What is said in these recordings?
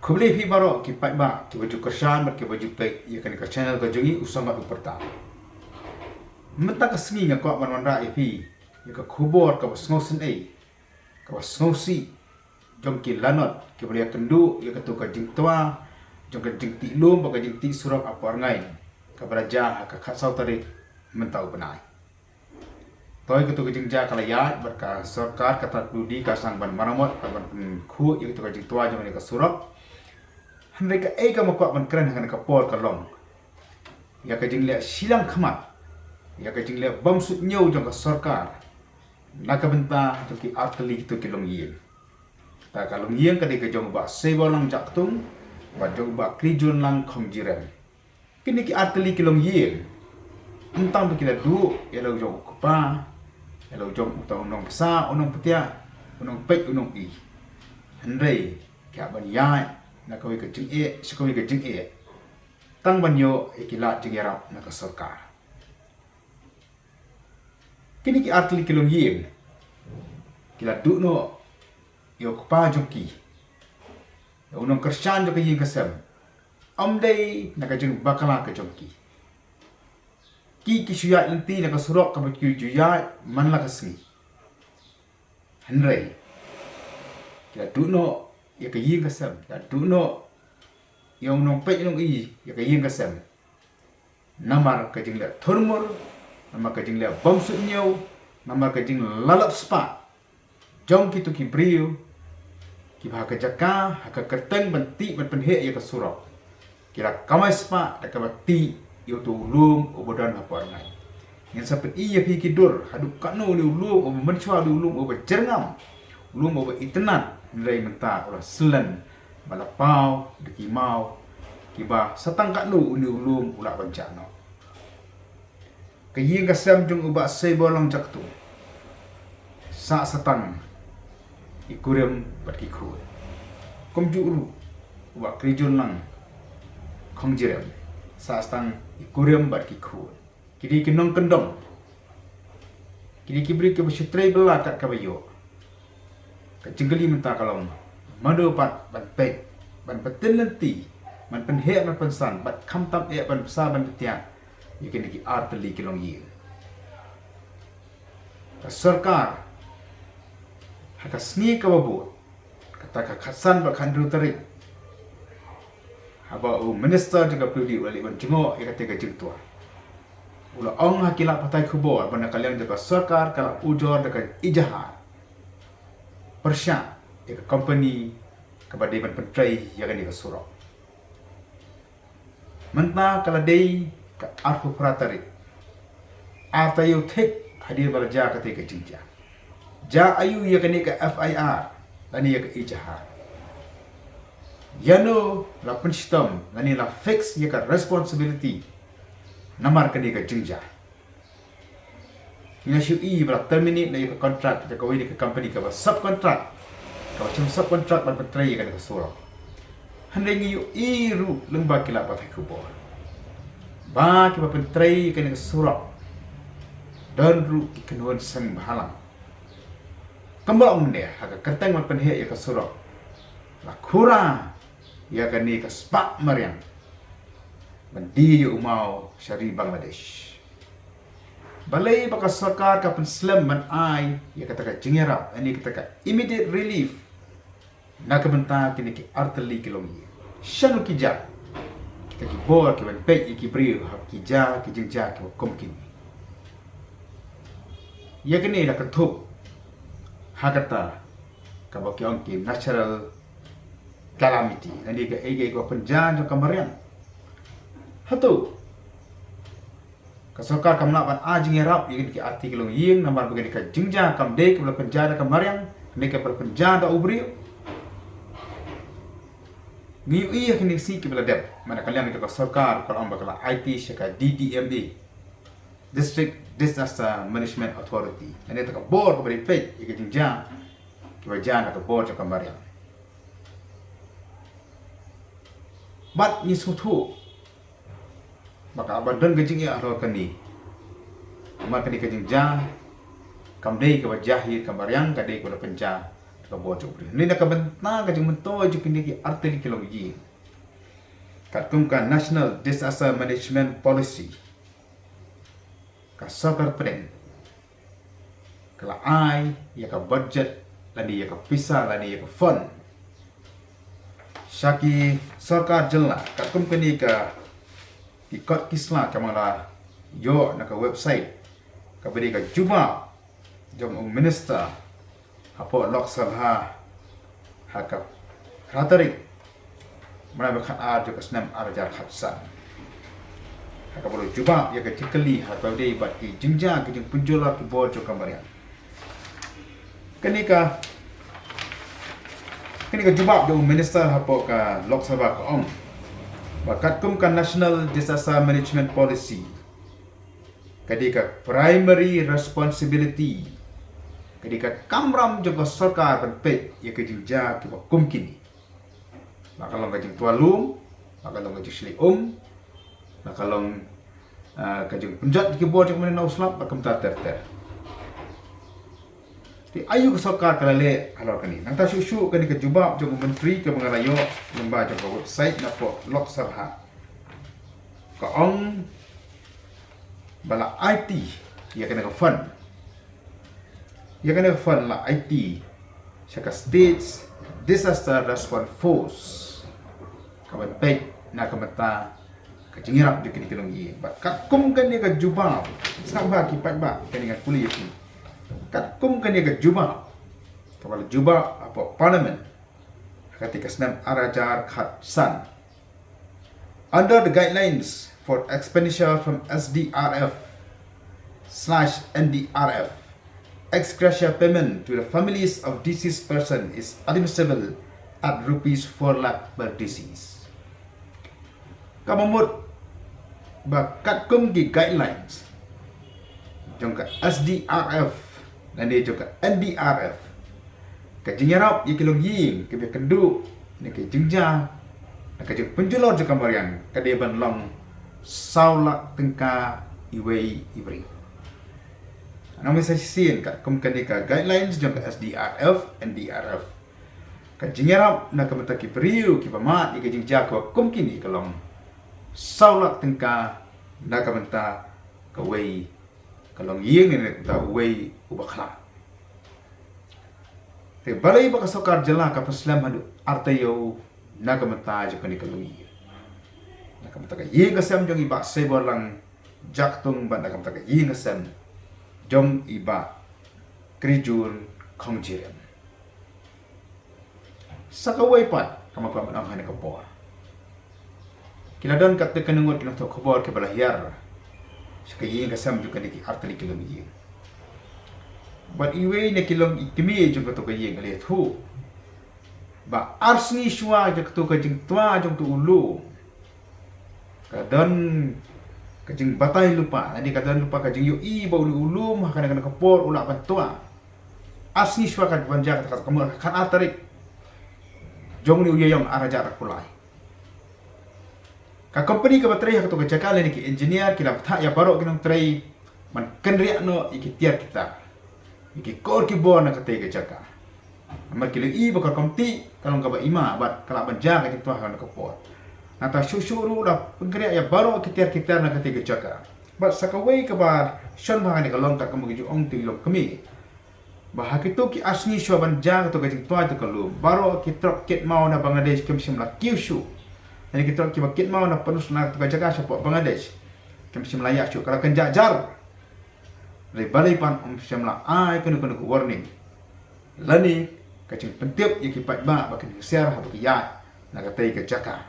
Kubli fi baro ki pai ba ki baju kersan ber ki baju pek ya kan ka channel ka jungi usama du perta. Menta ka sengi nga ko man ra fi ya ka khubor ka basngo sen ai ka basngo si jong ki lanot ki bali kendu ya ka tu ka jing tua jong ka jing ti lum ba ka jing ti surak apar ngai ka beraja ka khasau tarik mentau benai. Toy ka tu ka jing ja kala ya ber ka sarkar ka tat dudi ka sang ban maramot ka ban khu ya ka tu ka jing tua jong ka surak mereka ega makwa man keren hangan ka por ka long ya ka jing le silang khamat ya ka jing le bam su nyau jong ka sarkar na ka benta to ki artli to ki long yin ta ka long yin ka de ka jong ba sebo lang jak tung ba jong ba krijun lang khong jiren kini ki artli ki long yin entang ki la du ya lo jong ko pa ya lo jong to nong sa onong petia onong pek onong i henrei ka ban ya na kawai ka jing e si kawai ka jing e tang banyo ikila jing yarap na ka sarkar kini ki artli kilong ying kila du no yo pa joki yo unong kersan jo ka ying kasem amdei na ka jing bakala ka joki ki suya inti na ka surok ka ba ki juya man la ka singi henrei kila du no ya ka yin kasam ya du no yang nong pe nong i ya ka yin kasam namar ka jing le thurmur namar ka jing le bam su nyau namar ka jing lalap spa jong ki tu ki brio ki ba ka jaka ha ka kerteng banti ban penhe ya ka surok kira kamai spa da ka bati yo tu lum obodan apa ngai yang sampai iya pi kidur hadu kanu lu lum o menchwa lu lum o jerngam lum o itenan nilai mentah olah selan balapau deki mau kiba satang kat nu uni ulum ulah bencana kaying kasam jung uba sebolang jak tu sa satang ikurem bat ki khu kom ju ulu uba krijun lang khong jirem sa satang ikurem bat ki khu kidi kinong kendong kidi kibri ke besutrei bela kat kabayo kecengkeli mentah kalau madu pat ban pek ban petin lenti man pen he man pensan bat kham tam e ban sa ban petia yakin ki artli kilong yi ka sarkar haka sni ka babu kata ka khasan ba khandru tarik haba u minister juga prudi wali ban jengo ya kata ka jingtua ula ong hakila patai khubo ban kalian juga sarkar kala ujor dekat ijahar persya ya company kepada ban pentrai ya kan dia surau mentah kala dei ka arfu pratari atayu thik hadir balaja ka te ka jinja ja ayu ya kan ka FIR lani ya ka ijahar yano la penstam lani la fix ya ka responsibility namar ka dia ka jinja ina syu i bra terminate na ka contract ka kawai ka company ka subcontract ka macam subcontract ban petrai ka ka sura handai ngi iru lengba kila pa ku bo ba ki ba petrai ka ka sura dan ru kenuan sang bahalang kambal om ne ha ka kerteng man penhe ya ka sura la khura ya ka ni ka spa mariam mandi yu mau syari Bangladesh balai baka sarkar ka penslam man ai ya kata ka jingerap ani kata ka immediate relief na ka benta kini ki artli kilomi shanu ki ja kita ki bor ki ban pe ki bri ha ki ja ki jingja ki kom kini ya kini la ka thup ha kata ka ba ki on ki natural calamity ani ka ege ko penjan jo kamarian hatu kasokar kam nak ban ajing erap ingin ki arti kilong ying namar begini ka jingja kam de ke penjara kam mariang ne ke penjara ubri ngi iya kini si ke bela dep mana kalian itu kasokar kalau amba kala IT syaka DDMA District Disaster Management Authority ane ta ka bor ko beri pe ke jingja ki wajana ka bor kam mariang bat ni sutu maka abadan gajing ya arol kani maka ni kajing ja kam dei ka wajahir kam baryang ka dei ko penja ka bo jo pri ni na ka benta ka jing mento jo kini ki arteli kilong yi kat kum ka National Disaster Management Policy ka sokar plan kala ai ya ka budget lani ya ka pisa lani ya ka fund Shaki sarkar jela kat kum kini ka ikot kisla kamala yo na ka website ka beri ka juba jom minister hapo Lok Sabha haka ratarik mana bakhat ar jo kasnam arajar khatsa haka bolo juba ya ka tikali hato dei bat ki jingja ki jing punjola ki bo jo kamarian kenika jubab jo minister hapo ka Lok Sabha ka ong bakat kum ka National Disaster Management Policy kadika primary responsibility kadika kamram jo ka sarkar ban pet ya ka jinja ki ba kum kini makalong ka jing tualum makalong ka jing sli makalong ka jing punjat ki bo jo men na uslap bakam ta ter Di ayu sarkar kalale halor kani nang ta shu kani ka jubab jo menteri ke mangarayo lemba jo ka website na po Lok Sabha ka ong bala IT ya kena ka fund la IT saka States Disaster Response Force kaban pek na kamata ka jingirap di kini kilong yi ba ka kum kani ka jubab samba ki pa kani ka kuliah kat kum kani ka juba kapal juba apa parliament ketika senam arajar khatsan under the guidelines for expenditure from SDRF/NDRF ex gratia payment to the families of deceased person is admissible at rupees 4 lakh per deceased kamamut ba kat kum ki guidelines jong ka SDRF dan dia juga NDRF ka jingarap ye kilong ying ke be kendu ne ke jingja ka jing penjulor je kamarian ka de ban long saulak tengka iwei ibri ana mesaj sin ka kum ka guidelines jong ka SDRF NDRF ka jingarap na ka mataki priu ki pamat ke jingja ko kum kini kalong saulak tengka na ka menta ka wei kalong ying ne ta wei ubakla te balai baka sokar jela ka paslam hadu artayo nagamata je kani kalui nagamata ka ying asam jong iba seborlang jaktung ban nagamata ka ying asam jong iba krijun khongjiren sakawai pat kamakwa ban ang hane ka por kiladon kat te kanungot kinato khobor ke balahiar sakaying kasam juga ni artali kilong ying but iwe ne kilong ikimi jo to kaying ale thu ba arsni shwa jo to ka jing twa jong tu ulu kadon ka jing batay lupa ani kadon lupa ka jing yo i ba ulu makana kana kapor ula ban twa arsni shwa ka banja ka kamu kan atarik jong ni uyayong araja kulai ka company ka bateri hak to ka jakale ni ki engineer ki laptha ya baro kinong tray man kenriak no ikitiar kita iki kor ki bona ka te ka jaka amar ki i bakar komti kalong ka ba ima bat kala banja ka tikto ha ka por nata shushuru da pengriak ya baro ikitiar na ka te ka jaka bat sakawai ka ba shon ba ni kalong ka kamu ki ong ti lok kami ba hakito ki asni shwa banja ka to ka tikto to ka lu baro ki trok ket mau na Bangladesh kem simla kyushu jadi kita kit mau nak penus nak tukar jaga support Bangladesh. Kami mesti melayak kalau kan jajar. Dari balai pan mesti ai kena warning. Lani kacing pentip yang kipat ba bakan share habak ya nak katai ke jaka.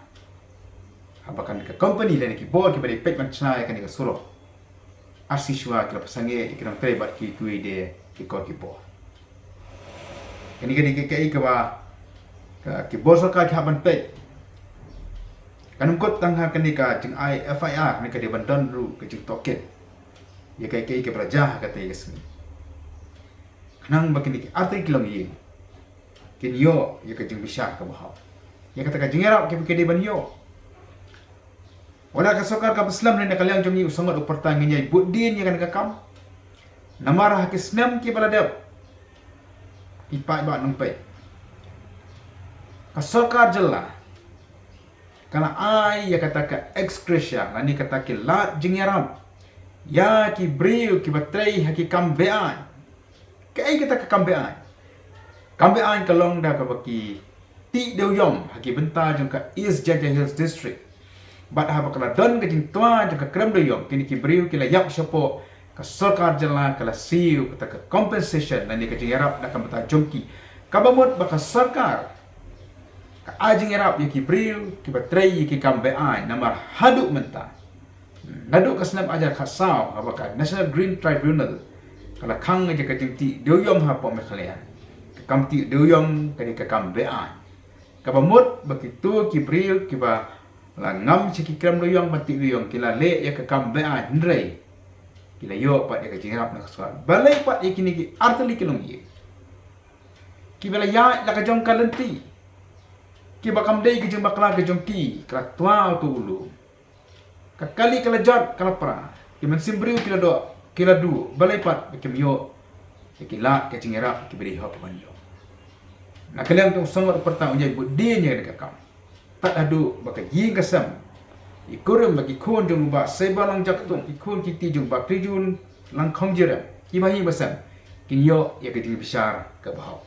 Habakan ke company dan ki board ki bari pet man chna kan ke suro. Asiswa kila pasange ikram trai bat ki kui de ki kor ki bo. Kini ke ba ki bosol ka ki haban pet kanum kot tangha kanika jing ai FIR ni ka de bandan ru ke jing toket ya kai ke praja ka te yesmi kanang bakini arti kilong yi kin yo ya ka jing bisha ka bahau ya kata ka jingera ke de ban yo wala ka sokar ka islam ni kaliang jong yi usangat upertang nya budin ya kan ka kam namara hakisnam ki baladap ipai ba nang pe ka sarkar jella kana ai ya kata ka ex gratia lani kata ki lat jingyaram ya ki briu ki batrei haki kambean kai kita ka kambean kalong da ka baki ti deu yom haki benta jong ka East Jaja Hills District bat ha bakala don ka jing tua jong ka krem deu yom kini ki briu ki la yak shopo ka sarkar jella kala siu kata ka compensation lani ka jingyarap da ka benta jongki kabamot baka sarkar ka ajing yarap yaki briu ki batrei yaki kambean namar haduk menta naduk ka snap ajar khasau abaka National Green Tribunal kala khang je ka jingti deuyom ha po mekhlea ka kamti deuyom ka ka kambean ka bamut baki tu ki briu ki ba la ngam chiki kram deuyom mati deuyom kila le ya ka kambean ndrei kila yo pat ya ka jingrap na khasau balai pat yakini ki artali kilong ye ki bela ya la ka jong kalenti ki bakam dei ke jeng bakla ke jong ki kala tua tu ulu kakali kala jat kala pra ki men simbriu kila do kila du balai pat ke mio ki la ke jingera ki beri hop manjo na kalian tu sangat pertang unjai budi nya de kakam tak adu baka ying kasam ikurum bagi kun jong ba sebalang jaktung ikun kiti jong ba trijun lang khong jera ki bahi basam kinyo ya ke jing besar ke bahau